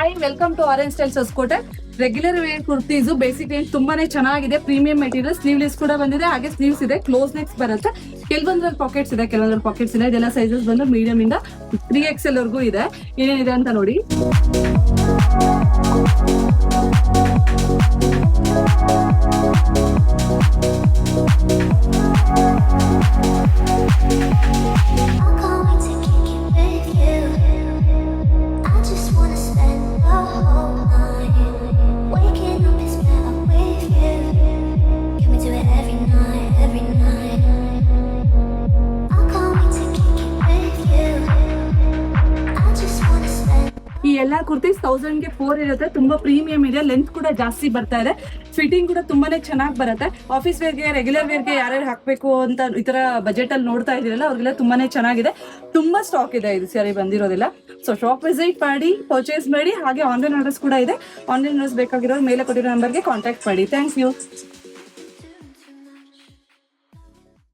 Hi, welcome to Orange Styles Hosakote. Regular wear kurtis basic range ತುಂಬಾನೇ ಚೆನ್ನಾಗಿದೆ. Premium material, sleeveless ಕೂಡ ಬಂದಿದೆ, ಹಾಗೆ ಸ್ಲೀವ್ಸ್ ಇದೆ, ಕ್ಲೋಸ್ ನೆಕ್ಸ್ ಬರುತ್ತೆ. ಕೆಲವೊಂದ್ರಲ್ಲಿ ಪಾಕೆಟ್ಸ್ ಇದೆ, ಕೆಲವೊಂದ್ರಲ್ಲಿ ಪಾಕೆಟ್ಸ್ ಇಲ್ಲ. ಇದೆಲ್ಲ ಸೈಜಸ್ ಬಂದು ಮೀಡಿಯಂ ಇಂದ 3XL ವರೆಗೂ ಇದೆ. ಏನೇನಿದೆ ಅಂತ ನೋಡಿ. ಈ ಎಲ್ಲಾ ಕುರ್ತೀಸ್ 1000ಗೆ 4 ಇರುತ್ತೆ. ತುಂಬಾ ಪ್ರೀಮಿಯಂ ಇದೆ, ಲೆಂತ್ ಕೂಡ ಜಾಸ್ತಿ ಬರ್ತಾ ಇದೆ, ಫಿಟ್ಟಿಂಗ್ ಕೂಡ ತುಂಬಾನೇ ಚೆನ್ನಾಗಿ ಬರುತ್ತೆ. ಆಫೀಸ್ ವೇರ್ಗೆ, ರೆಗ್ಯುಲರ್ ವೇರ್ಗೆ ಯಾರ್ಯಾರು ಹಾಕಬೇಕು ಅಂತ ಈ ತರ ಬಜೆಟ್ ಅಲ್ಲಿ ನೋಡ್ತಾ ಇದೀರಲ್ಲ, ಅವ್ರಿಗೆಲ್ಲ ತುಂಬಾನೇ ಚೆನ್ನಾಗಿದೆ. ತುಂಬಾ ಸ್ಟಾಕ್ ಇದೆ ಇದು ಸರಿ ಬಂದಿರೋದಿಲ್ಲ. ಸೊ ಶಾಪ್ ವಿಸಿಟ್ ಮಾಡಿ, ಪರ್ಚೇಸ್ ಮಾಡಿ. ಹಾಗೆ ಆನ್ಲೈನ್ ಆರ್ಡರ್ಸ್ ಕೂಡ ಇದೆ. ಆನ್ಲೈನ್ ಆರ್ಡರ್ಸ್ ಬೇಕಾಗಿರೋರು ಮೇಲೆ ಕೊಟ್ಟಿರೋ ನಂಬರ್ಗೆ ಕಾಂಟ್ಯಾಕ್ಟ್ ಮಾಡಿ. Thank you.